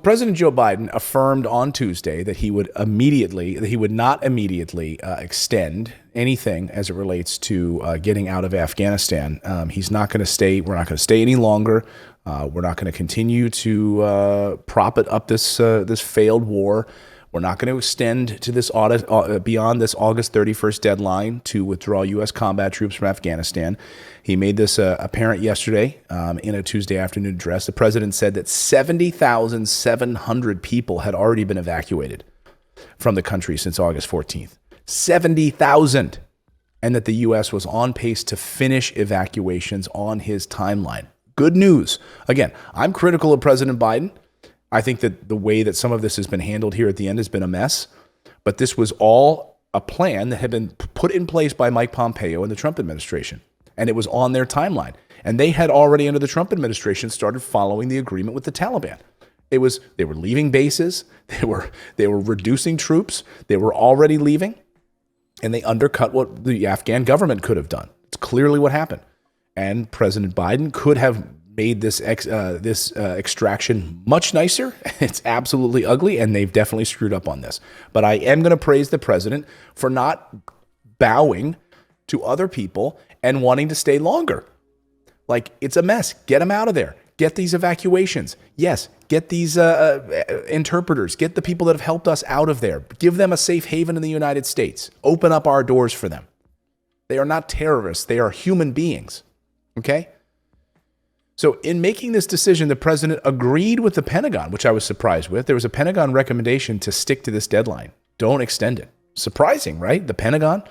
President Joe Biden affirmed on Tuesday that he would not immediately extend anything as it relates to getting out of Afghanistan. He's not going to stay. We're not going to stay any longer. We're not going to continue to prop it up this failed war. We're not going to extend to this audit beyond this August 31st deadline to withdraw U.S. combat troops from Afghanistan. He made this apparent yesterday in a Tuesday afternoon address. The president said that 70,700 people had already been evacuated from the country since August 14th. 70,000. And that the U.S. was on pace to finish evacuations on his timeline. Good news. Again, I'm critical of President Biden. I think that the way that some of this has been handled here at the end has been a mess, but this was all a plan that had been put in place by Mike Pompeo and the Trump administration, and it was on their timeline. And they had already, under the Trump administration, started following the agreement with the Taliban. They were leaving bases, they were reducing troops, they were already leaving, and they undercut what the Afghan government could have done. It's clearly what happened. And President Biden could have made this extraction much nicer. It's absolutely ugly, and they've definitely screwed up on this. But I am going to praise the president for not bowing to other people and wanting to stay longer. Like, it's a mess. Get them out of there. Get these evacuations. Yes, get these interpreters. Get the people that have helped us out of there. Give them a safe haven in the United States. Open up our doors for them. They are not terrorists. They are human beings. Okay? So in making this decision, the president agreed with the Pentagon, which I was surprised with. There was a Pentagon recommendation to stick to this deadline. Don't extend it. Surprising, right? The Pentagon.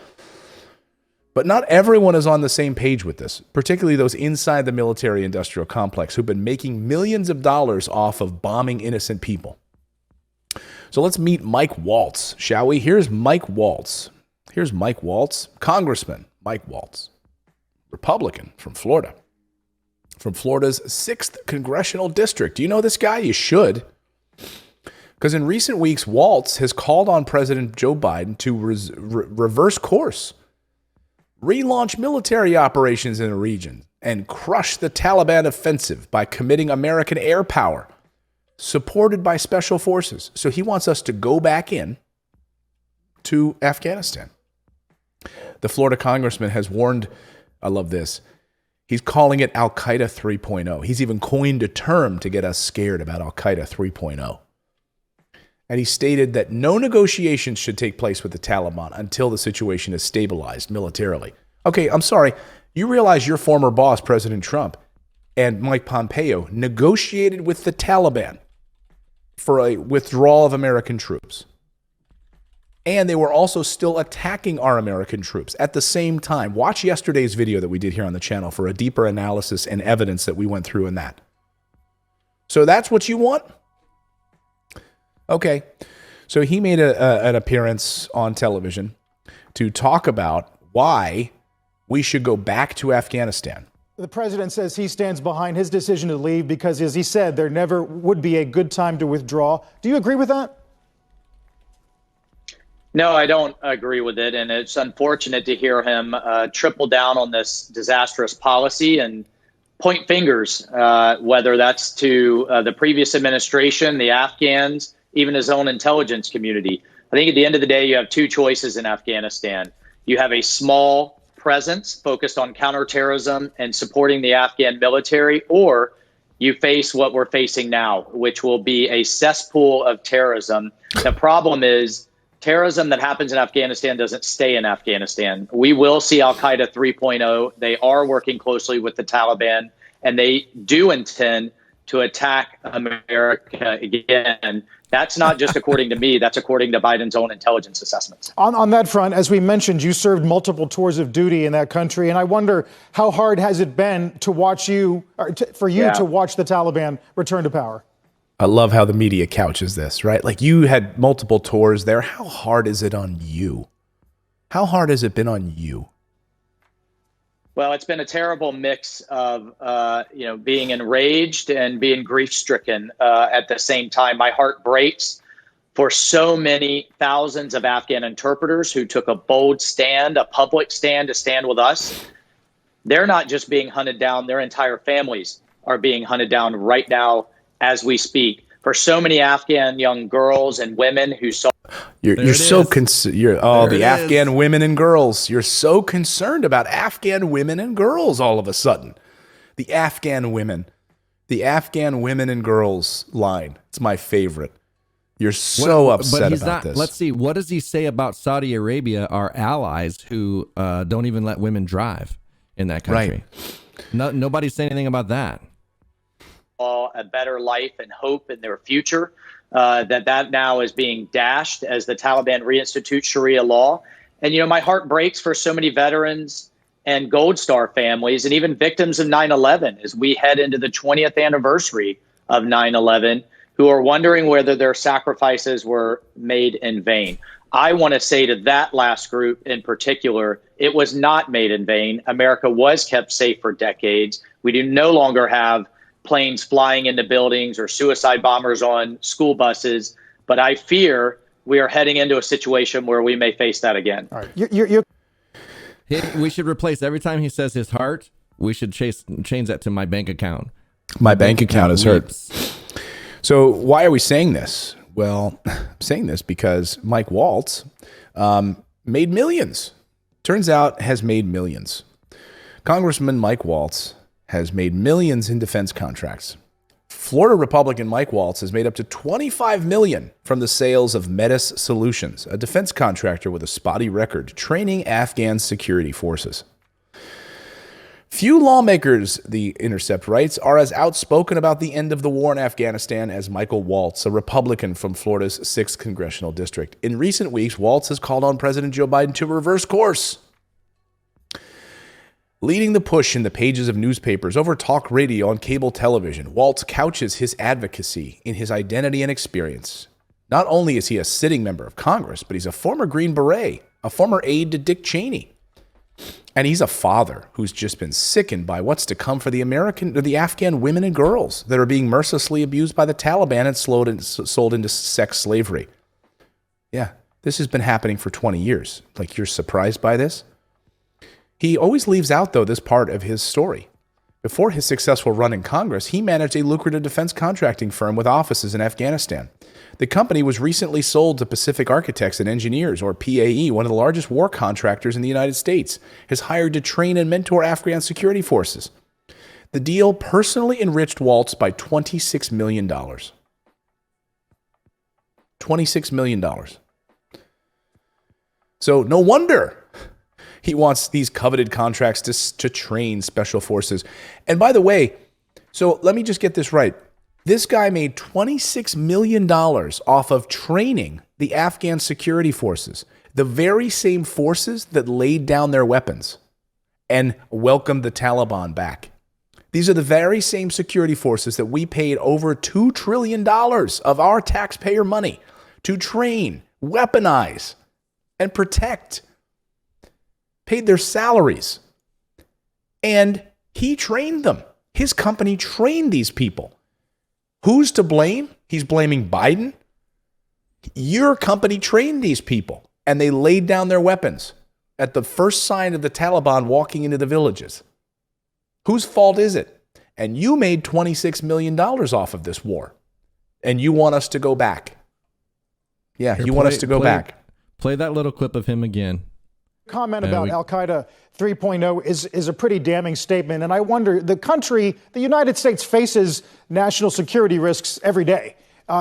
But not everyone is on the same page with this, particularly those inside the military-industrial complex who've been making millions of dollars off of bombing innocent people. So let's meet Mike Waltz, shall we? Here's Mike Waltz. Congressman Mike Waltz, Republican from Florida. From Florida's 6th Congressional District. Do you know this guy? You should. Because in recent weeks, Waltz has called on President Joe Biden to reverse course, relaunch military operations in the region, and crush the Taliban offensive by committing American air power, supported by special forces. So he wants us to go back in to Afghanistan. The Florida congressman has warned, I love this, he's calling it Al-Qaeda 3.0. He's even coined a term to get us scared about Al-Qaeda 3.0. And he stated that no negotiations should take place with the Taliban until the situation is stabilized militarily. Okay, I'm sorry. You realize your former boss, President Trump, and Mike Pompeo negotiated with the Taliban for a withdrawal of American troops. And they were also still attacking our American troops at the same time. Watch yesterday's video that we did here on the channel for a deeper analysis and evidence that we went through in that. So that's what you want? Okay. So he made an appearance on television to talk about why we should go back to Afghanistan. The president says he stands behind his decision to leave because, as he said, there never would be a good time to withdraw. Do you agree with that? No, I don't agree with it. And it's unfortunate to hear him triple down on this disastrous policy and point fingers, whether that's to the previous administration, the Afghans, even his own intelligence community. I think at the end of the day, you have two choices in Afghanistan. You have a small presence focused on counterterrorism and supporting the Afghan military, or you face what we're facing now, which will be a cesspool of terrorism. The problem is, terrorism that happens in Afghanistan doesn't stay in Afghanistan. We will see Al-Qaeda 3.0. They are working closely with the Taliban, and they do intend to attack America again. That's not just according to me. That's according to Biden's own intelligence assessments. On that front, as we mentioned, you served multiple tours of duty in that country, and I wonder how hard has it been to watch you, to watch the Taliban return to power? I love how the media couches this, right? Like, you had multiple tours there. How hard is it on you? How hard has it been on you? Well, it's been a terrible mix of, being enraged and being grief-stricken at the same time. My heart breaks for so many thousands of Afghan interpreters who took a bold stand, a public stand to stand with us. They're not just being hunted down. Their entire families are being hunted down right now as we speak. for so many Afghan young girls and women who saw. You're so the Afghan women and girls. You're so concerned about Afghan women and girls all of a sudden. The Afghan women and girls line. It's my favorite. You're so upset about this. Let's see. What does he say about Saudi Arabia, our allies, who don't even let women drive in that country? Right. Nobody's saying anything about that. A better life and hope in their future. That now is being dashed as the Taliban reinstitute Sharia law. And, my heart breaks for so many veterans and Gold Star families and even victims of 9/11 as we head into the 20th anniversary of 9/11, who are wondering whether their sacrifices were made in vain. I want to say to that last group in particular, it was not made in vain. America was kept safe for decades. We do no longer have planes flying into buildings or suicide bombers on school buses. But I fear we are heading into a situation where we may face that again. All right. We should replace every time he says his heart, we should change that to my bank account. My bank account is hurt. So why are we saying this? Well, I'm saying this because Mike Waltz made millions. Turns out has made millions. Congressman Mike Waltz has made millions in defense contracts. Florida Republican Mike Waltz has made up to $25 million from the sales of Metis Solutions, a defense contractor with a spotty record training Afghan security forces. Few lawmakers, The Intercept writes, are as outspoken about the end of the war in Afghanistan as Michael Waltz, a Republican from Florida's 6th congressional district. In recent weeks, Waltz has called on President Joe Biden to reverse course, leading the push in the pages of newspapers, over talk radio, and cable television. Waltz couches his advocacy in his identity and experience. Not only is he a sitting member of Congress, but he's a former Green Beret, a former aide to Dick Cheney. And he's a father who's just been sickened by what's to come for the Afghan women and girls that are being mercilessly abused by the Taliban and sold into sex slavery. Yeah, this has been happening for 20 years. Like, you're surprised by this? He always leaves out, though, this part of his story. Before his successful run in Congress, he managed a lucrative defense contracting firm with offices in Afghanistan. The company was recently sold to Pacific Architects and Engineers, or PAE, one of the largest war contractors in the United States, has hired to train and mentor Afghan security forces. The deal personally enriched Waltz by $26 million. $26 million. So no wonder he wants these coveted contracts to train special forces. And by the way, so let me just get this right. This guy made $26 million off of training the Afghan security forces, the very same forces that laid down their weapons and welcomed the Taliban back. These are the very same security forces that we paid over $2 trillion of our taxpayer money to train, weaponize, and protect. Paid their salaries. And he trained them. His company trained these people. Who's to blame? He's blaming Biden. Your company trained these people, and they laid down their weapons at the first sign of the Taliban walking into the villages. Whose fault is it? And you made $26 million off of this war, and you want us to go back. Yeah, you want us to go back. Play that little clip of him again. Comment about Al-Qaeda 3.0 is a pretty damning statement. And I wonder, the United States faces national security risks every day.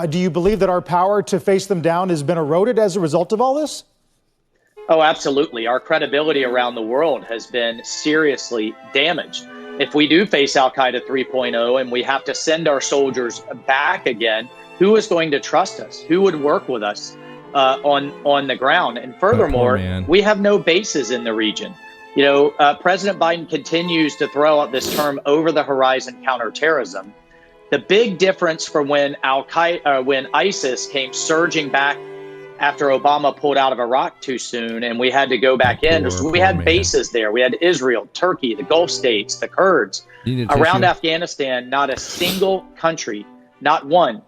Do you believe that our power to face them down has been eroded as a result of all this? Oh, absolutely. Our credibility around the world has been seriously damaged. If we do face Al-Qaeda 3.0 and we have to send our soldiers back again, who is going to trust us? Who would work with us on the ground? And furthermore, we have no bases in the region. President Biden continues to throw out this term over-the-horizon counterterrorism. The big difference from when ISIS came surging back after Obama pulled out of Iraq too soon and we had to go back in, we had bases there. We had Israel, Turkey, the Gulf states, the Kurds. Around Afghanistan, not a single country, not one,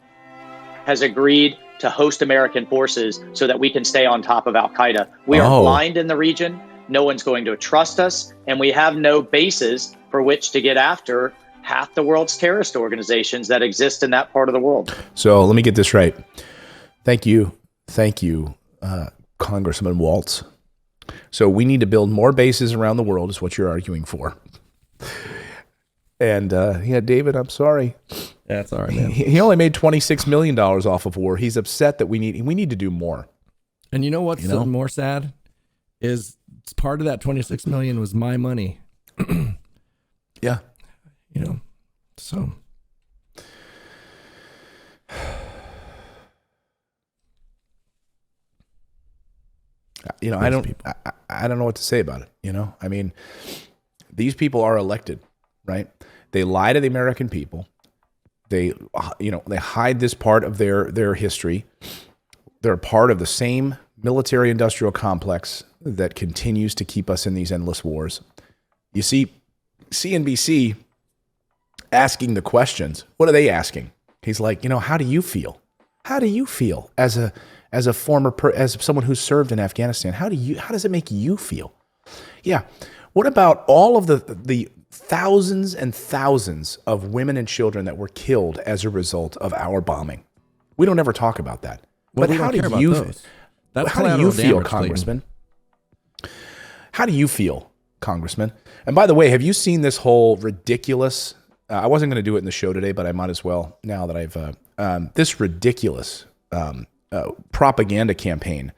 has agreed to host American forces so that we can stay on top of Al-Qaeda. We are blind in the region. No one's going to trust us, and we have no bases for which to get after half the world's terrorist organizations that exist in that part of the world. So let me get this right. Thank you, Congressman Waltz. So we need to build more bases around the world is what you're arguing for. And yeah, David, I'm sorry. That's all right, man. He only made $26 million off of war. He's upset that we need to do more. And you know what's more sad is part of that 26 million was my money. Yeah. So. I don't know what to say about it. I mean, these people are elected, right? They lie to the American people. They hide this part of their history. They're part of the same military-industrial complex that continues to keep us in these endless wars. You see, CNBC asking the questions. What are they asking? He's like, how do you feel? How do you feel as a as someone who served in Afghanistan? How does it make you feel? Yeah. What about all of the thousands and thousands of women and children that were killed as a result of our bombing? We don't ever talk about that. Well, but how do you feel, Congressman? How do you feel, Congressman? And by the way, have you seen this whole ridiculous? I wasn't going to do it in the show today, but I might as well now that I've this ridiculous propaganda campaign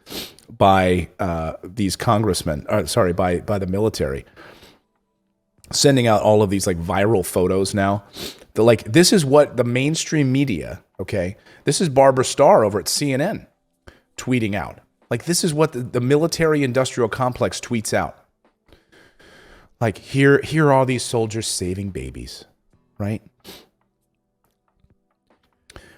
by these congressmen. By the military, sending out all of these like viral photos now. This is what the mainstream media. Okay, this is Barbara Starr over at CNN tweeting out. This is what the military-industrial complex tweets out. Here are all these soldiers saving babies, right?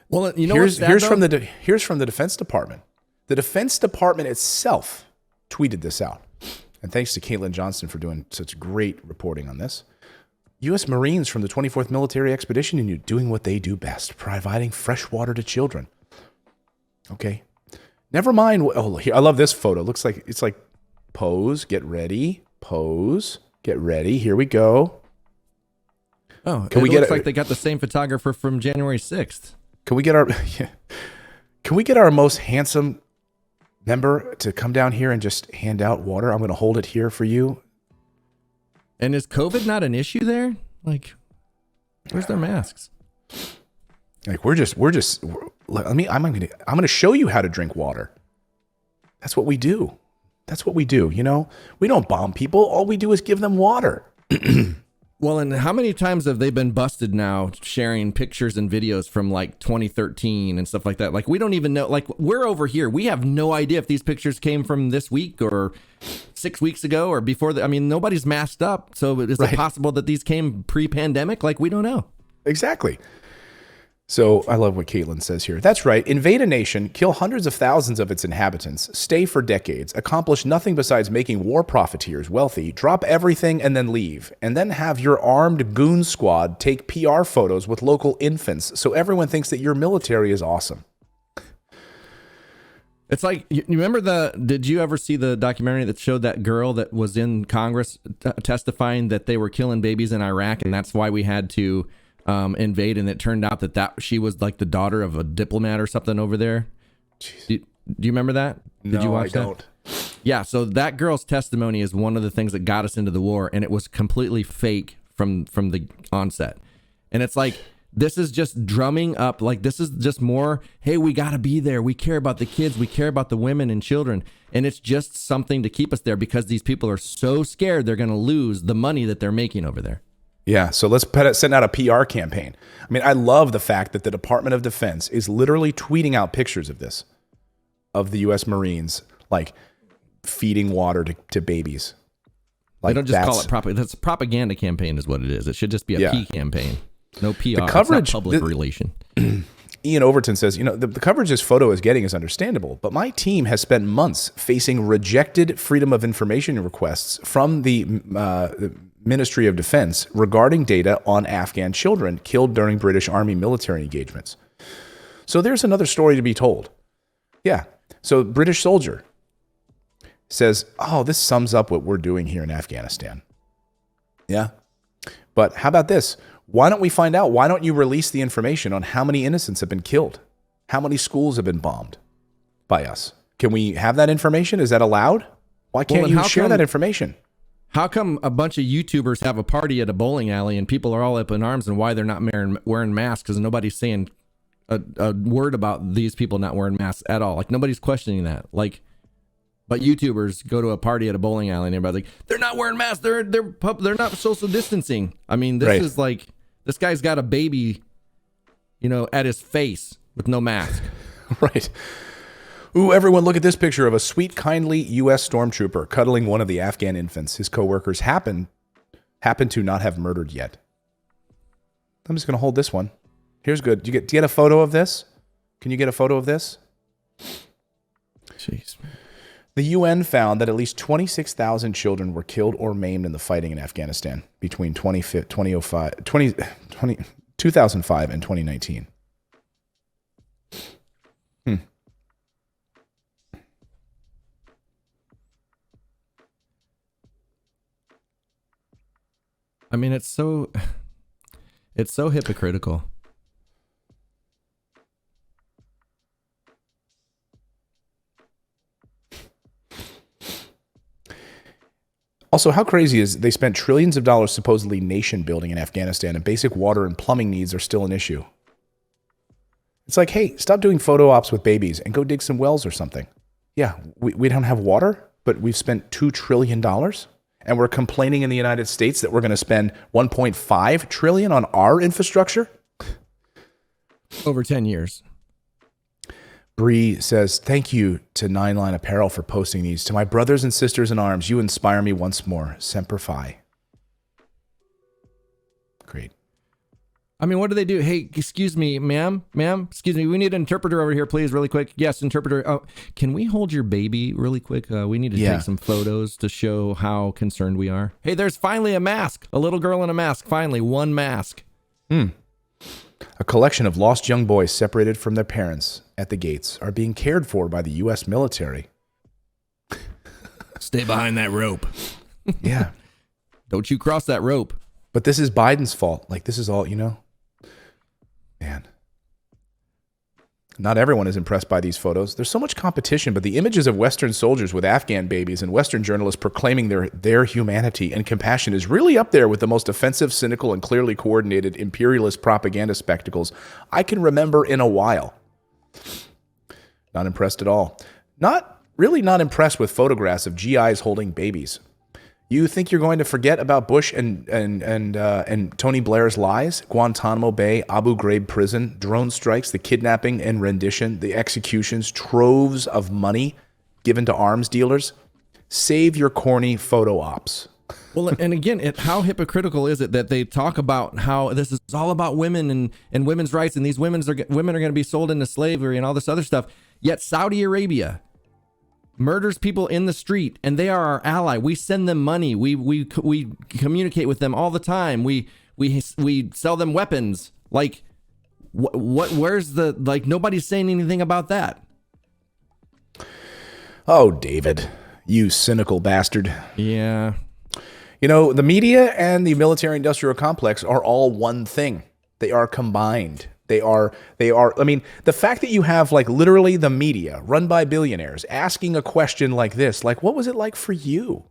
Well, here's from the Defense Department. The Defense Department itself tweeted this out. And thanks to Caitlin Johnston for doing such great reporting on this. U.S. Marines from the 24th Military Expedition Unit doing what they do best, providing fresh water to children. Okay. Never mind. Oh, here, I love this photo. Looks like it's like pose, get ready, pose, get ready. Here we go. Oh, looks like they got the same photographer from January 6th. Can we get our most handsome member to come down here and just hand out water? I'm going to hold it here for you. And is COVID not an issue there? Where's their masks? I'm going to show you how to drink water. That's what we do. We don't bomb people. All we do is give them water. Well, and how many times have they been busted now sharing pictures and videos from 2013 and stuff like that? We don't even know. We're over here. We have no idea if these pictures came from this week or 6 weeks ago or before. Nobody's masked up. So is it possible that these came pre-pandemic? We don't know. Exactly. So I love what Caitlin says here. That's right. Invade a nation, kill hundreds of thousands of its inhabitants, stay for decades, accomplish nothing besides making war profiteers wealthy, drop everything and then leave, and then have your armed goon squad take PR photos with local infants so everyone thinks that your military is awesome. It's like, you remember did you ever see the documentary that showed that girl that was in Congress testifying that they were killing babies in Iraq and that's why we had to invade, and it turned out that she was the daughter of a diplomat or something over there. Do you remember that? Did you watch that? Don't. Yeah, so that girl's testimony is one of the things that got us into the war, and it was completely fake from the onset. And it's this is just drumming up, this is just more, hey, we got to be there. We care about the kids. We care about the women and children. And it's just something to keep us there because these people are so scared they're going to lose the money that they're making over there. Yeah, so let's send out a PR campaign. I love the fact that the Department of Defense is literally tweeting out pictures of this, of the U.S. Marines, feeding water to babies. They don't just call it propaganda. That's a propaganda campaign is what it is. It should just be a P campaign. No PR. The coverage, it's not public relation. Ian Overton says, the coverage this photo is getting is understandable, but my team has spent months facing rejected Freedom of Information requests from the Ministry of Defense regarding data on Afghan children killed during British Army military engagements. So there's another story to be told. Yeah. So British soldier says, oh, this sums up what we're doing here in Afghanistan. Yeah. But how about this? Why don't we find out? Why don't you release the information on how many innocents have been killed? How many schools have been bombed by us? Can we have that information? Is that allowed? Why can't you share that information? How come a bunch of YouTubers have a party at a bowling alley and people are all up in arms, and why they're not wearing masks? Because nobody's saying a word about these people not wearing masks at all. Like, nobody's questioning that. Like, but YouTubers go to a party at a bowling alley and everybody's like, they're not wearing masks. They're not social distancing. I mean, this is like, this guy's got a baby, at his face with no mask. Right. Ooh, everyone look at this picture of a sweet, kindly U.S. stormtrooper cuddling one of the Afghan infants his coworkers happen to not have murdered yet. I'm just going to hold this one. Here's good. Do you get a photo of this? Can you get a photo of this? Jeez. The UN found that at least 26,000 children were killed or maimed in the fighting in Afghanistan between 2005 and 2019. I mean, it's so hypocritical. Also, how crazy is they spent trillions of dollars supposedly nation building in Afghanistan, and basic water and plumbing needs are still an issue? It's like, hey, stop doing photo ops with babies and go dig some wells or something. Yeah, we don't have water, but we've spent $2 trillion. And we're complaining in the United States that we're going to spend $1.5 trillion on our infrastructure? Over 10 years. Bree says, thank you to Nine Line Apparel for posting these. To my brothers and sisters in arms, you inspire me once more. Semper Fi. Great. I mean, what do they do? Hey, excuse me, ma'am, excuse me. We need an interpreter over here, please, really quick. Yes, interpreter. Oh, can we hold your baby really quick? We need to take some photos to show how concerned we are. Hey, there's finally a mask. A little girl in a mask. Finally, one mask. A collection of lost young boys separated from their parents at the gates are being cared for by the U.S. military. Stay behind that rope. Yeah. Don't you cross that rope. But this is Biden's fault. Like, this is all, Man. Not everyone is impressed by these photos. There's so much competition, but the images of Western soldiers with Afghan babies and Western journalists proclaiming their humanity and compassion is really up there with the most offensive, cynical, and clearly coordinated imperialist propaganda spectacles I can remember in a while. Not impressed at all. Not impressed with photographs of GIs holding babies. You think you're going to forget about Bush and Tony Blair's lies? Guantanamo Bay, Abu Ghraib prison, drone strikes, the kidnapping and rendition, the executions, troves of money given to arms dealers. Save your corny photo ops. Well, and again, how hypocritical is it that they talk about how this is all about women and women's rights, and these women are going to be sold into slavery and all this other stuff, yet Saudi Arabia murders people in the street, and they are our ally. We send them money. We communicate with them all the time. We sell them weapons. Like, where's the, like, nobody's saying anything about that. Oh, David, you cynical bastard. Yeah. The media and the military-industrial complex are all one thing. They are combined. They are, I mean, the fact that you have, like, literally the media run by billionaires asking a question like this, like, what was it like for you?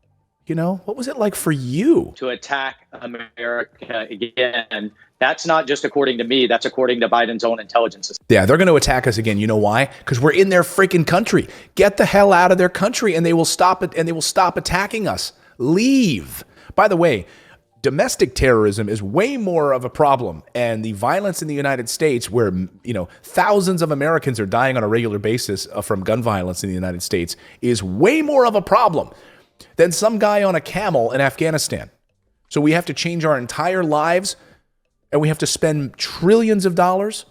What was it like for you? To attack America again, that's not just according to me, that's according to Biden's own intelligence system. Yeah, they're going to attack us again. You know why? Because we're in their freaking country. Get the hell out of their country and they will stop it, and they will stop attacking us. Leave. By the way, domestic terrorism is way more of a problem, and the violence in the United States, where thousands of Americans are dying on a regular basis from gun violence in the United States, is way more of a problem than some guy on a camel in Afghanistan. So we have to change our entire lives, and we have to spend trillions of dollars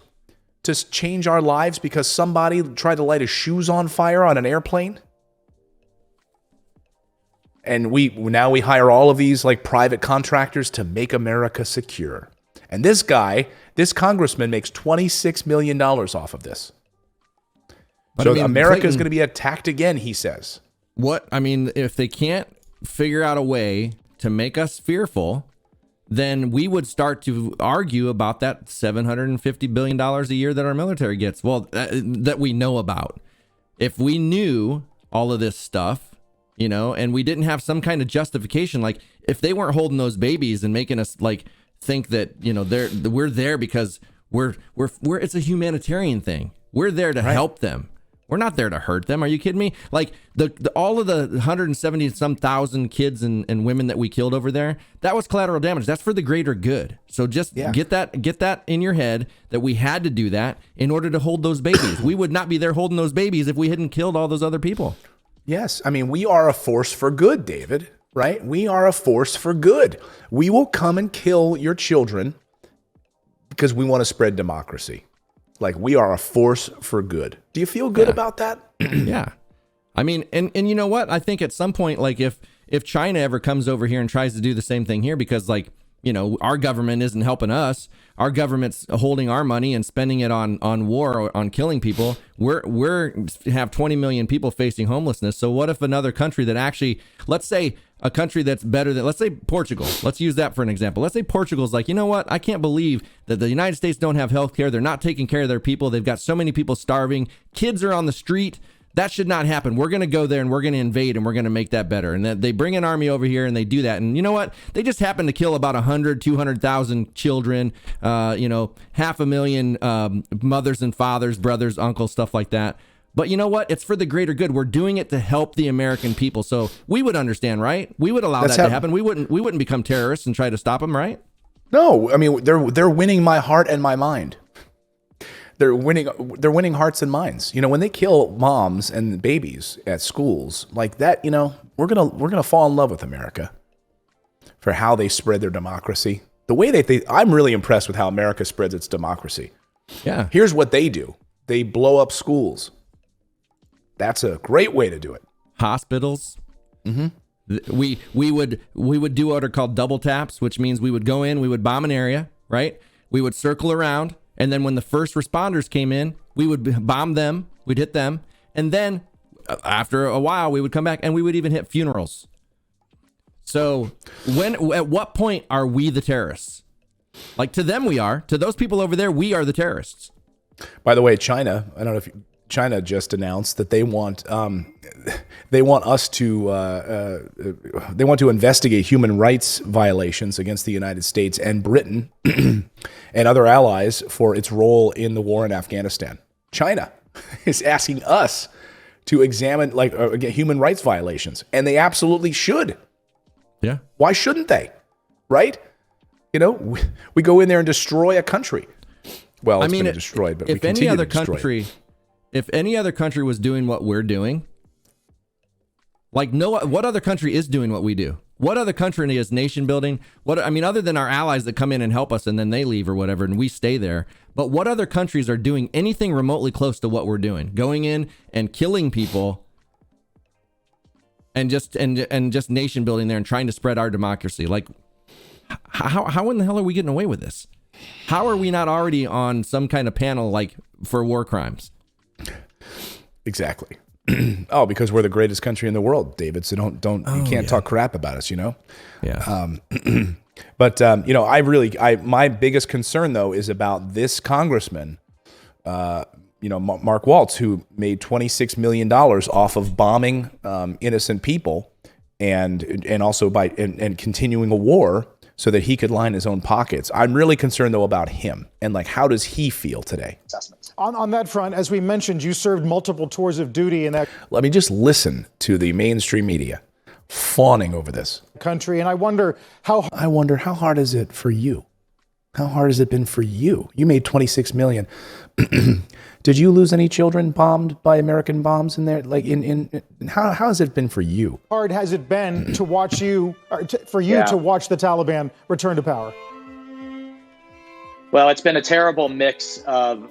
to change our lives because somebody tried to light his shoes on fire on an airplane. And we hire all of these, like, private contractors to make America secure. And this congressman makes $26 million off of this. But so America is going to be attacked again, he says. If they can't figure out a way to make us fearful, then we would start to argue about that $750 billion a year that our military gets. Well, that we know about. If we knew all of this stuff, and we didn't have some kind of justification, like if they weren't holding those babies and making us like think that, we're there because we're it's a humanitarian thing. We're there to help them. We're not there to hurt them. Are you kidding me? Like all of the 170 some thousand kids and women that we killed over there, that was collateral damage. That's for the greater good. So just get that in your head that we had to do that in order to hold those babies. We would not be there holding those babies if we hadn't killed all those other people. Yes. I mean, we are a force for good, David, right? We are a force for good. We will come and kill your children because we want to spread democracy. Like, we are a force for good. Do you feel good about that? Yeah. I mean, and you know what? I think at some point, like if China ever comes over here and tries to do the same thing here, because like, our government isn't helping us. Our government's holding our money and spending it on war or on killing people. We're have 20 million people facing homelessness. So what if another country that actually, let's say a country that's better than, let's say Portugal. Let's use that for an example. Let's say Portugal's like, you know what? I can't believe that the United States don't have health care. They're not taking care of their people. They've got so many people starving. Kids are on the street. That should not happen. We're going to go there and we're going to invade and we're going to make that better. And they bring an army over here and they do that. And you know what? They just happen to kill about 200,000 children, 500,000 mothers and fathers, brothers, uncles, stuff like that. But you know what? It's for the greater good. We're doing it to help the American people. So we would understand, right? We would allow that to happen. We wouldn't become terrorists and try to stop them, right? No, I mean, they're winning my heart and my mind. They're winning hearts and minds. When they kill moms and babies at schools like that, we're gonna fall in love with America for how they spread their democracy. The way I'm really impressed with how America spreads its democracy. Yeah. Here's what they do. They blow up schools. That's a great way to do it. Hospitals. Mm-hmm. We would do what are called double taps, which means we would go in, we would bomb an area, right? We would circle around. And then when the first responders came in, we would bomb them, we'd hit them. And then after a while, we would come back and we would even hit funerals. So at what point are we the terrorists? Like, to them we are. To those people over there, we are the terrorists. By the way, China, I don't know if China just announced that they want us to they want to investigate human rights violations against the United States and Britain and other allies for its role in the war in Afghanistan. China is asking us to examine human rights violations, and they absolutely should. Yeah. Why shouldn't they? Right? We go in there and destroy a country. Well, it's been destroyed, but if any other country, if any other country was doing what we're doing, what other country is doing what we do? What other country is nation building? Other than our allies that come in and help us and then they leave or whatever and we stay there. But what other countries are doing anything remotely close to what we're doing? Going in and killing people and just nation building there and trying to spread our democracy. Like, how in the hell are we getting away with this? How are we not already on some kind of panel like for war crimes? Exactly. Oh, because we're the greatest country in the world, David. So you can't talk crap about us, Yeah. But my biggest concern though is about this congressman, Mark Waltz, who made $26 million off of bombing innocent people and also by continuing a war so that he could line his own pockets. I'm really concerned though about him and how does he feel today? On that front, as we mentioned, you served multiple tours of duty in that. Let me just listen to the mainstream media fawning over this country, and I wonder how hard is it for you? How hard has it been for you? You made $26 million. Did you lose any children bombed by American bombs in there? How has it been for you? How hard has it been to watch to watch the Taliban return to power? Well, it's been a terrible mix of,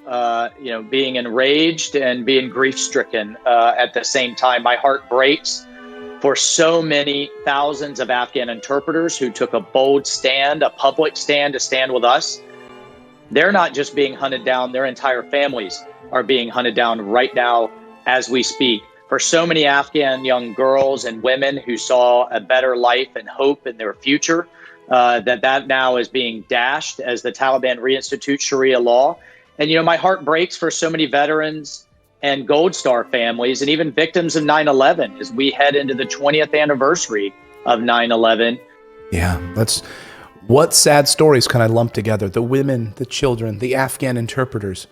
being enraged and being grief-stricken at the same time. My heart breaks for so many thousands of Afghan interpreters who took a bold stand, a public stand to stand with us. They're not just being hunted down, their entire families are being hunted down right now as we speak. For so many Afghan young girls and women who saw a better life and hope in their future, that now is being dashed as the Taliban reinstitute Sharia law. And, my heart breaks for so many veterans and Gold Star families and even victims of 9/11 as we head into the 20th anniversary of 9/11. Yeah, what sad stories can I lump together? The women, the children, the Afghan interpreters.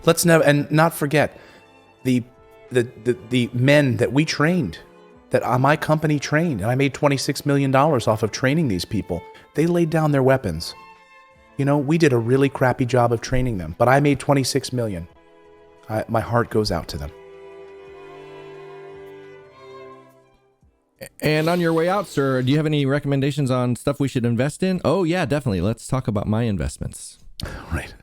Let's not forget the men that we trained, that my company trained, and I made $26 million off of training these people. They laid down their weapons. We did a really crappy job of training them, but I made $26 million. My heart goes out to them. And on your way out, sir, do you have any recommendations on stuff we should invest in? Oh, yeah, definitely. Let's talk about my investments. Right.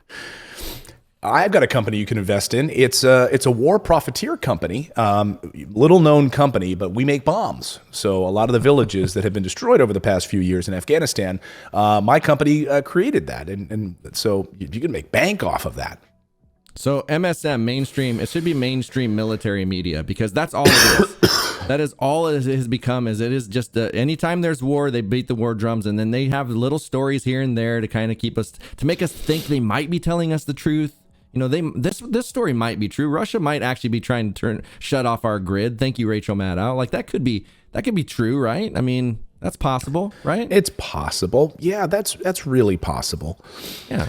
I've got a company you can invest in. It's a war profiteer company, little known company, but we make bombs. So a lot of the villages that have been destroyed over the past few years in Afghanistan, my company created that. And so you can make bank off of that. So MSM, mainstream, it should be mainstream military media, because that's all it is. That is all it has become. Is it is just anytime there's war, they beat the war drums, and then they have little stories here and there to kind of to make us think they might be telling us the truth. This story might be true. Russia might actually be trying to shut off our grid. Thank you, Rachel Maddow. Like that could be true, right? I mean, that's possible, right? It's possible. Yeah, that's really possible. Yeah.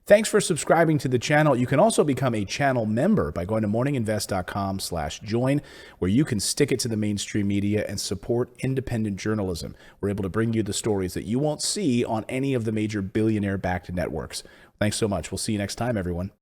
Thanks for subscribing to the channel. You can also become a channel member by going to morninginvest.com/join, where you can stick it to the mainstream media and support independent journalism. We're able to bring you the stories that you won't see on any of the major billionaire-backed networks. Thanks so much. We'll see you next time, everyone.